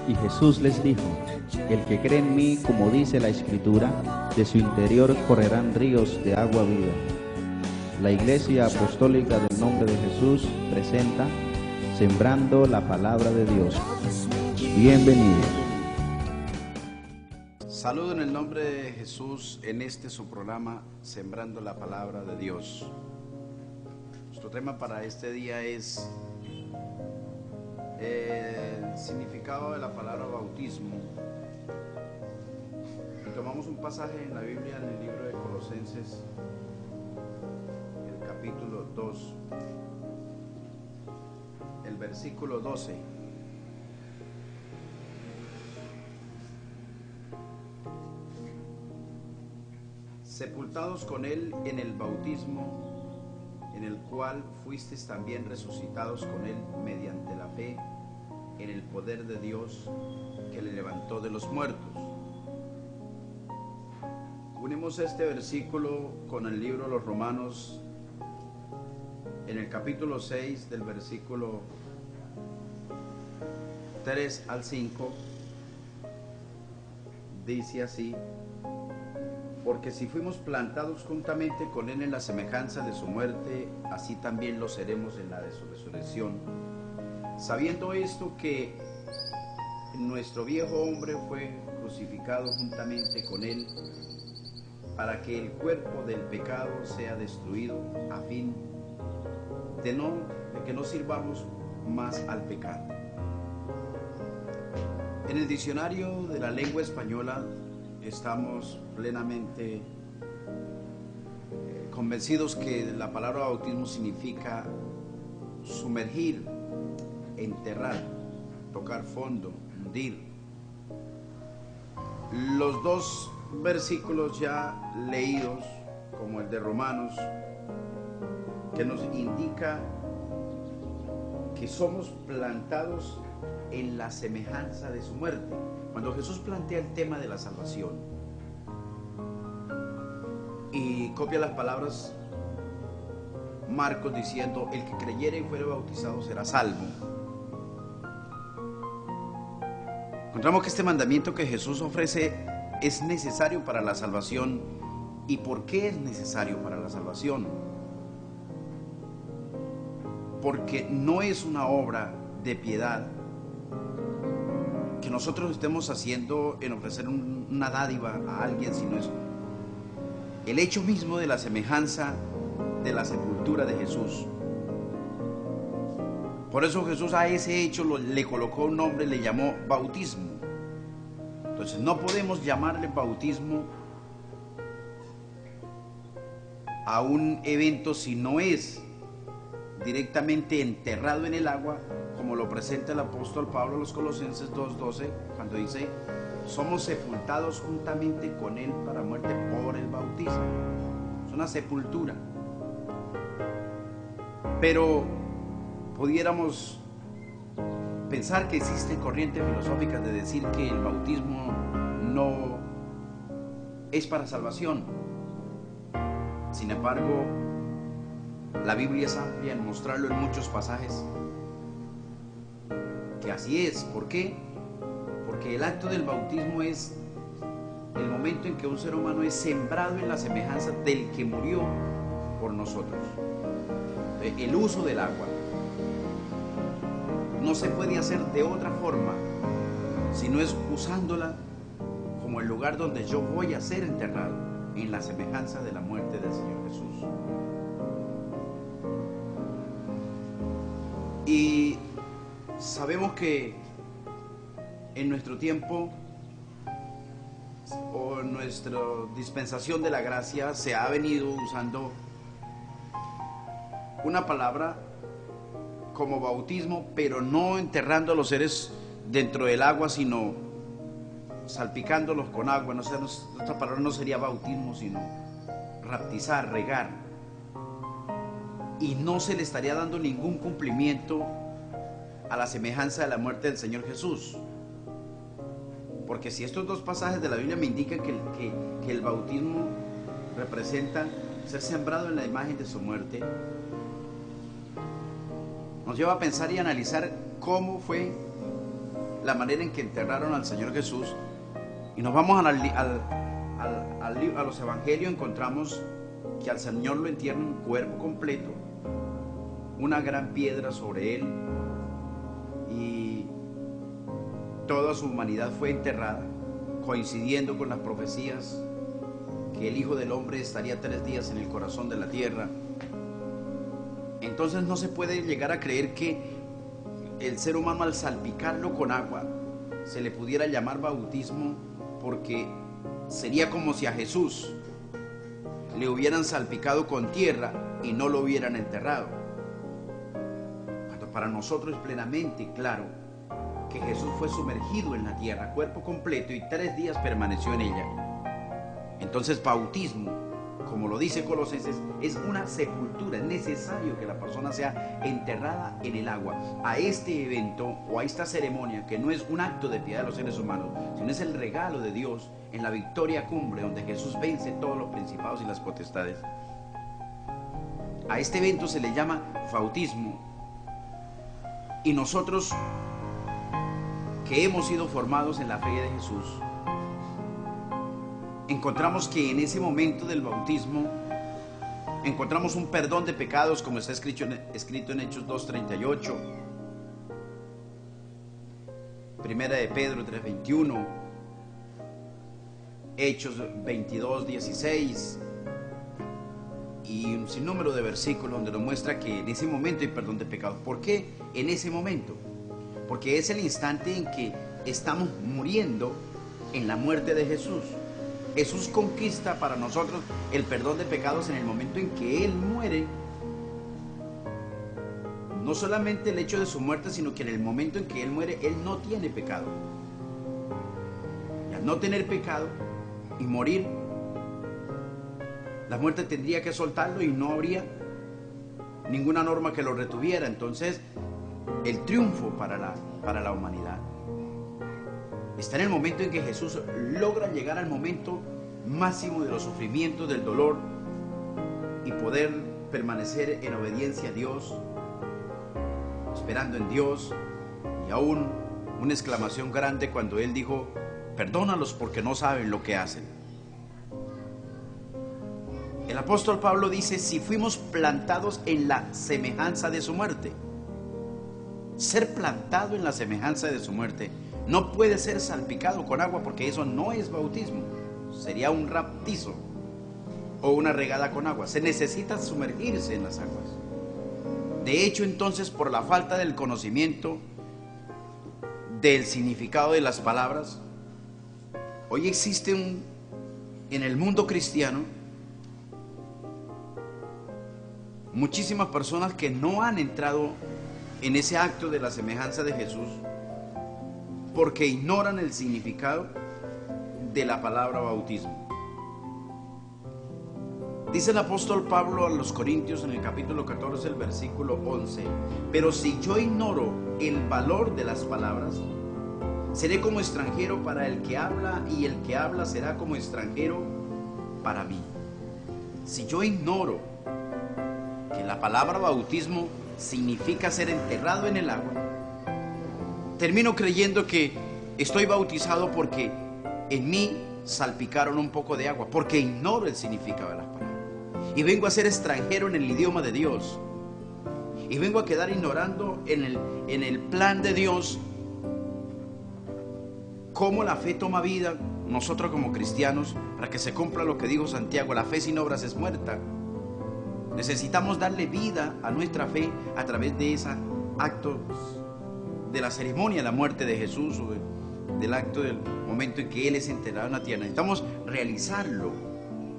Y Jesús les dijo: el que cree en mí, como dice la Escritura, de su interior correrán ríos de agua viva. La Iglesia Apostólica del Nombre de Jesús presenta Sembrando la Palabra de Dios. Bienvenidos. Saludo en el nombre de Jesús en este su programa Sembrando la Palabra de Dios. Nuestro tema para este día es el significado de la palabra bautismo. Y tomamos un pasaje en la Biblia, en el libro de Colosenses, el capítulo 2, el versículo 12. Sepultados con Él en el bautismo, en el cual fuisteis también resucitados con Él mediante la fe en el poder de Dios que le levantó de los muertos. Unimos este versículo con el libro de los Romanos, en el capítulo 6, del versículo 3 al 5, dice así: porque si fuimos plantados juntamente con Él en la semejanza de su muerte, así también lo seremos en la de su resurrección. Sabiendo esto, que nuestro viejo hombre fue crucificado juntamente con Él, para que el cuerpo del pecado sea destruido, a fin de que no sirvamos más al pecado. En el diccionario de la lengua española estamos plenamente convencidos que la palabra bautismo significa sumergir, enterrar, tocar fondo, hundir. Los dos versículos ya leídos, como el de Romanos, que nos indica que somos plantados en la semejanza de su muerte. Cuando Jesús plantea el tema de la salvación y copia las palabras Marcos diciendo: el que creyere y fuere bautizado será salvo, encontramos que este mandamiento que Jesús ofrece es necesario para la salvación. ¿Y por qué es necesario para la salvación? Porque no es una obra de piedad que nosotros estemos haciendo en ofrecer una dádiva a alguien, sino es el hecho mismo de la semejanza de la sepultura de Jesús. Por eso Jesús a ese hecho le colocó un nombre, le llamó bautismo. Entonces no podemos llamarle bautismo a un evento si no es directamente enterrado en el agua, como lo presenta el apóstol Pablo a los Colosenses 2:12, cuando dice: somos sepultados juntamente con Él para muerte por el bautismo. Es una sepultura. Pero pudiéramos pensar que existen corrientes filosóficas de decir que el bautismo no es para salvación. Sin embargo, la Biblia es amplia en mostrarlo en muchos pasajes que así es. ¿Por qué? Porque el acto del bautismo es el momento en que un ser humano es sembrado en la semejanza del que murió por nosotros. El uso del agua no se puede hacer de otra forma si no es usándola como el lugar donde yo voy a ser enterrado, en la semejanza de la muerte del Señor Jesús. Y sabemos que en nuestro tiempo o en nuestra dispensación de la gracia se ha venido usando una palabra como bautismo, pero no enterrando a los seres dentro del agua, sino salpicándolos con agua. No sé, nuestra palabra no sería bautismo, sino raptizar, regar. Y no se le estaría dando ningún cumplimiento a la semejanza de la muerte del Señor Jesús. Porque si estos dos pasajes de la Biblia me indican que el bautismo representa ser sembrado en la imagen de su muerte, nos lleva a pensar y analizar cómo fue la manera en que enterraron al Señor Jesús y nos vamos a los evangelios, encontramos que al Señor lo entierran un cuerpo completo, una gran piedra sobre él, y toda su humanidad fue enterrada, coincidiendo con las profecías que el Hijo del Hombre estaría 3 días en el corazón de la tierra. Entonces no se puede llegar a creer que el ser humano, al salpicarlo con agua, se le pudiera llamar bautismo, porque sería como si a Jesús le hubieran salpicado con tierra y no lo hubieran enterrado. Para nosotros es plenamente claro que Jesús fue sumergido en la tierra, cuerpo completo, y 3 días permaneció en ella. Entonces, bautismo, como lo dice Colosenses, es una sepultura. Es necesario que la persona sea enterrada en el agua. A este evento o a esta ceremonia, que no es un acto de piedad de los seres humanos, sino es el regalo de Dios en la victoria cumbre, donde Jesús vence todos los principados y las potestades. A este evento se le llama bautismo. Y nosotros, que hemos sido formados en la fe de Jesús, encontramos que en ese momento del bautismo encontramos un perdón de pecados, como está escrito en Hechos 2:38, Primera de Pedro 3:21, Hechos 22:16, y un sinnúmero de versículos donde nos muestra que en ese momento hay perdón de pecados. ¿Por qué en ese momento? Porque es el instante en que estamos muriendo en la muerte de Jesús. Jesús conquista para nosotros el perdón de pecados en el momento en que Él muere. No solamente el hecho de su muerte, sino que en el momento en que Él muere, Él no tiene pecado. Y al no tener pecado y morir, la muerte tendría que soltarlo y no habría ninguna norma que lo retuviera. Entonces, el triunfo para la humanidad está en el momento en que Jesús logra llegar al momento máximo de los sufrimientos, del dolor, y poder permanecer en obediencia a Dios, esperando en Dios, y aún una exclamación grande cuando Él dijo: perdónalos porque no saben lo que hacen. El apóstol Pablo dice: si fuimos plantados en la semejanza de su muerte. Ser plantado en la semejanza de su muerte no puede ser salpicado con agua, porque eso no es bautismo. Sería un raptizo o una regada con agua. Se necesita sumergirse en las aguas. De hecho, entonces, por la falta del conocimiento del significado de las palabras, hoy existe en el mundo cristiano muchísimas personas que no han entrado en ese acto de la semejanza de Jesús porque ignoran el significado de la palabra bautismo. Dice el apóstol Pablo a los Corintios en el capítulo 14, el versículo 11: pero si yo ignoro el valor de las palabras, seré como extranjero para el que habla, y el que habla será como extranjero para mí. Si yo ignoro que la palabra bautismo significa ser enterrado en el agua, termino creyendo que estoy bautizado porque en mí salpicaron un poco de agua, porque ignoro el significado de las palabras. Y vengo a ser extranjero en el idioma de Dios. Y vengo a quedar ignorando en el plan de Dios cómo la fe toma vida. Nosotros como cristianos, para que se cumpla lo que dijo Santiago: la fe sin obras es muerta. Necesitamos darle vida a nuestra fe a través de ese acto de la ceremonia de la muerte de Jesús, o del acto del momento en que Él es enterrado en la tierra. Necesitamos realizarlo,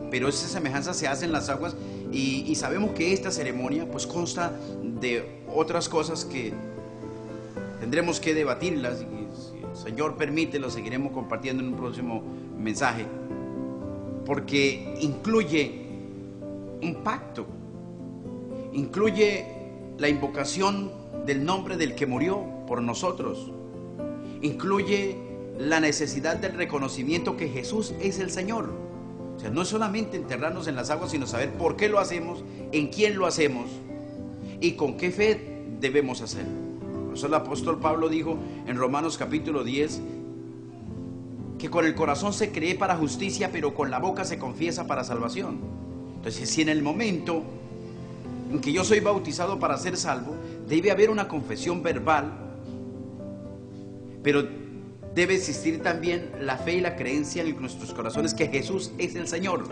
pero esa semejanza se hace en las aguas, y sabemos que esta ceremonia pues consta de otras cosas que tendremos que debatirlas, y si el Señor permite lo seguiremos compartiendo en un próximo mensaje, porque incluye un pacto, incluye la invocación del nombre del que murió por nosotros, incluye la necesidad del reconocimiento que Jesús es el Señor. O sea, no es solamente enterrarnos en las aguas, sino saber por qué lo hacemos, en quién lo hacemos y con qué fe debemos hacerlo. Por eso el apóstol Pablo dijo en Romanos capítulo 10 que con el corazón se cree para justicia, pero con la boca se confiesa para salvación. Entonces, si en el momento en que yo soy bautizado para ser salvo, debe haber una confesión verbal, pero debe existir también la fe y la creencia en nuestros corazones que Jesús es el Señor.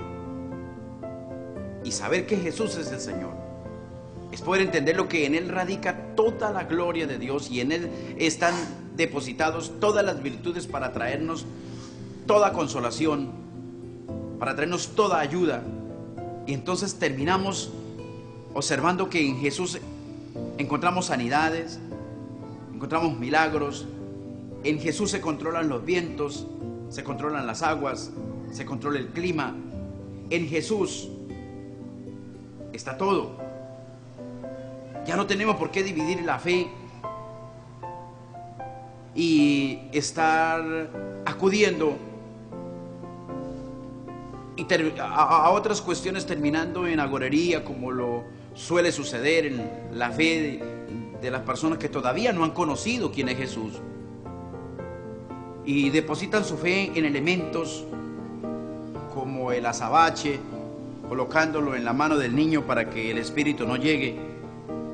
Y saber que Jesús es el Señor es poder entender lo que en Él radica toda la gloria de Dios, y en Él están depositados todas las virtudes para traernos toda consolación, para traernos toda ayuda. Y entonces terminamos observando que en Jesús encontramos sanidades, encontramos milagros. En Jesús se controlan los vientos, se controlan las aguas, se controla el clima. En Jesús está todo. Ya no tenemos por qué dividir la fe y estar acudiendo a otras cuestiones, terminando en agorería, como lo suele suceder en la fe de las personas que todavía no han conocido quién es Jesús, y depositan su fe en elementos como el azabache, colocándolo en la mano del niño para que el espíritu no llegue,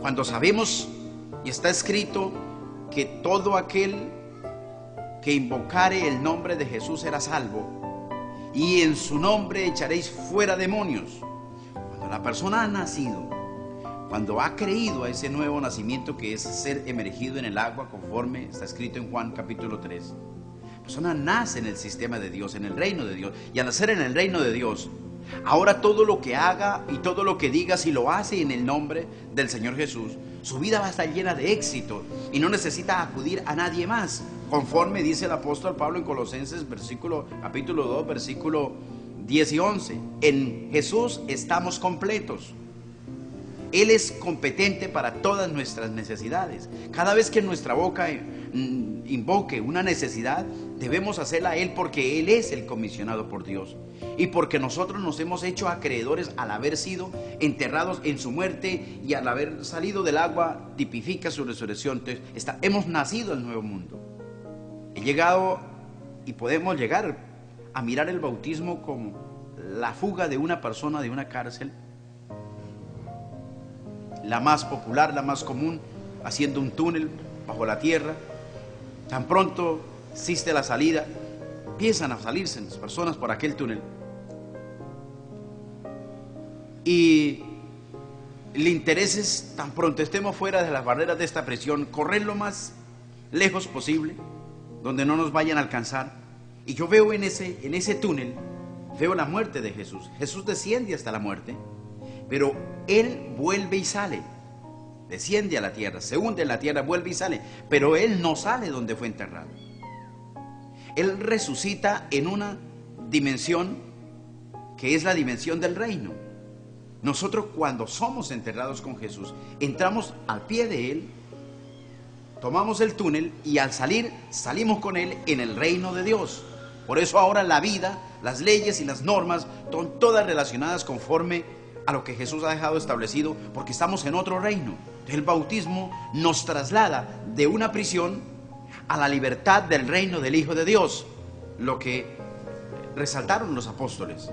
cuando sabemos y está escrito que todo aquel que invocare el nombre de Jesús será salvo, y en su nombre echaréis fuera demonios. Cuando la persona ha nacido, cuando ha creído a ese nuevo nacimiento que es ser emergido en el agua, conforme está escrito en Juan capítulo 3, la persona nace en el sistema de Dios, en el reino de Dios, y al nacer en el reino de Dios, ahora todo lo que haga y todo lo que diga, si lo hace en el nombre del Señor Jesús, su vida va a estar llena de éxito y no necesita acudir a nadie más, conforme dice el apóstol Pablo en Colosenses capítulo 2, versículo 10 y 11. En Jesús estamos completos. Él es competente para todas nuestras necesidades. Cada vez que nuestra boca invoque una necesidad, debemos hacerla a Él, porque Él es el comisionado por Dios, y porque nosotros nos hemos hecho acreedores al haber sido enterrados en su muerte, y al haber salido del agua tipifica su resurrección. Entonces, hemos nacido al nuevo mundo. He llegado y podemos llegar a mirar el bautismo como la fuga de una persona de una cárcel, la más popular, la más común, haciendo un túnel bajo la tierra. Tan pronto existe la salida, empiezan a salirse las personas por aquel túnel, y el interés es, tan pronto estemos fuera de las barreras de esta prisión, correr lo más lejos posible, donde no nos vayan a alcanzar. Y yo veo en ese túnel, veo la muerte de Jesús. Jesús desciende hasta la muerte, pero Él vuelve y sale, desciende a la tierra, se hunde en la tierra, vuelve y sale, pero Él no sale donde fue enterrado. Él resucita en una dimensión que es la dimensión del reino. Nosotros, cuando somos enterrados con Jesús, entramos al pie de Él, tomamos el túnel, y al salir, salimos con Él en el reino de Dios. Por eso ahora la vida, las leyes y las normas son todas relacionadas conforme a lo que Jesús ha dejado establecido, porque estamos en otro reino. El bautismo nos traslada de una prisión a la libertad del reino del Hijo de Dios, lo que resaltaron los apóstoles: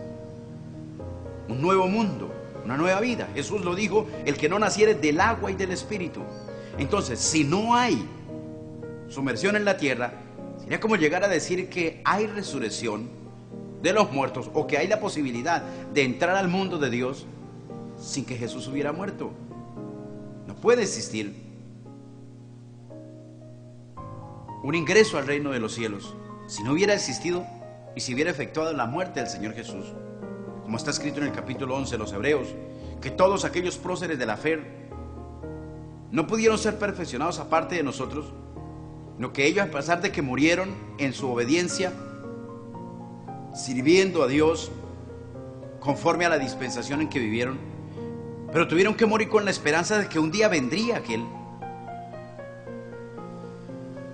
un nuevo mundo, una nueva vida. Jesús lo dijo: el que no naciere del agua y del Espíritu. Entonces, si no hay sumersión en la tierra, sería como llegar a decir que hay resurrección de los muertos, o que hay la posibilidad de entrar al mundo de Dios sin que Jesús hubiera muerto. No puede existir un ingreso al reino de los cielos si no hubiera existido y si hubiera efectuado la muerte del Señor Jesús. Como está escrito en el capítulo 11 de los Hebreos, que todos aquellos próceres de la fe no pudieron ser perfeccionados aparte de nosotros, sino que ellos, a pesar de que murieron en su obediencia, sirviendo a Dios conforme a la dispensación en que vivieron, pero tuvieron que morir con la esperanza de que un día vendría aquel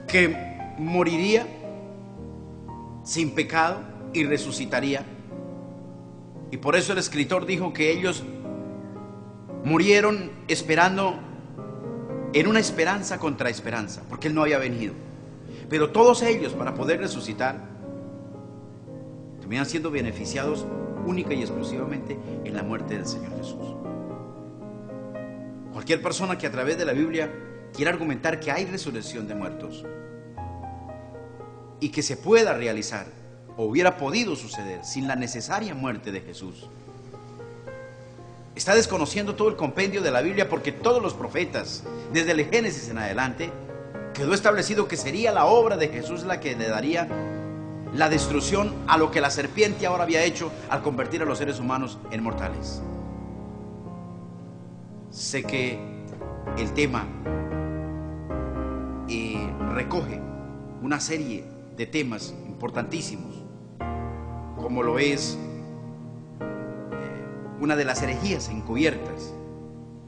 que moriría sin pecado y resucitaría. Y por eso el escritor dijo que ellos murieron esperando en una esperanza contra esperanza, porque Él no había venido. Pero todos ellos, para poder resucitar, terminan siendo beneficiados única y exclusivamente en la muerte del Señor Jesús. Cualquier persona que a través de la Biblia quiera argumentar que hay resurrección de muertos y que se pueda realizar o hubiera podido suceder sin la necesaria muerte de Jesús, está desconociendo todo el compendio de la Biblia, porque todos los profetas, desde el Génesis en adelante, quedó establecido que sería la obra de Jesús la que le daría la destrucción a lo que la serpiente ahora había hecho al convertir a los seres humanos en mortales. Sé que el tema recoge una serie de temas importantísimos, como lo es una de las herejías encubiertas,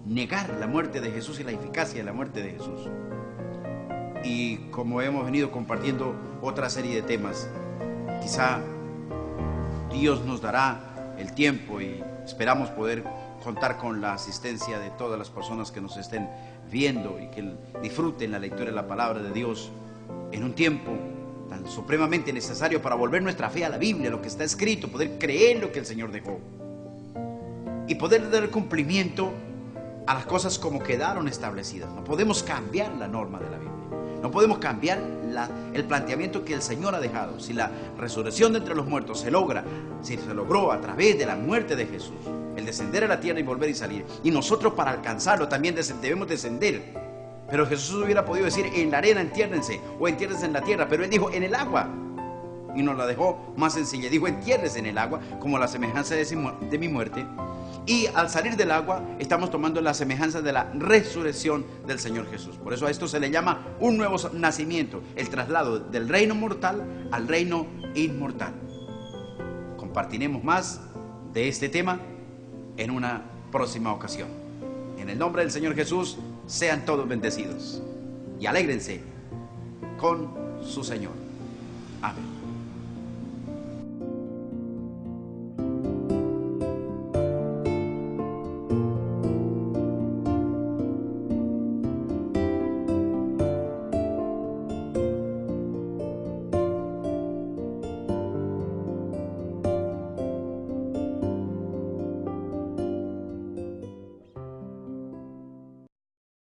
negar la muerte de Jesús y la eficacia de la muerte de Jesús. Y como hemos venido compartiendo otra serie de temas, quizá Dios nos dará el tiempo y esperamos poder contar con la asistencia de todas las personas que nos estén viendo y que disfruten la lectura de la palabra de Dios en un tiempo tan supremamente necesario para volver nuestra fe a la Biblia, lo que está escrito, poder creer lo que el Señor dejó y poder dar cumplimiento a las cosas como quedaron establecidas. No podemos cambiar la norma de la Biblia, no podemos cambiar el planteamiento que el Señor ha dejado. Si la resurrección de entre los muertos se logró a través de la muerte de Jesús, el descender a la tierra y volver y salir, y nosotros para alcanzarlo también debemos descender. Pero Jesús hubiera podido decir: en la arena entiérrense, o entiérrense en la tierra, pero Él dijo: en el agua, y nos la dejó más sencilla. Dijo: entiérrense en el agua, como la semejanza de mi muerte. Y al salir del agua estamos tomando la semejanza de la resurrección del Señor Jesús. Por eso a esto se le llama un nuevo nacimiento, el traslado del reino mortal al reino inmortal. Compartiremos más de este tema en una próxima ocasión. En el nombre del Señor Jesús, sean todos bendecidos y alégrense con su Señor. Amén.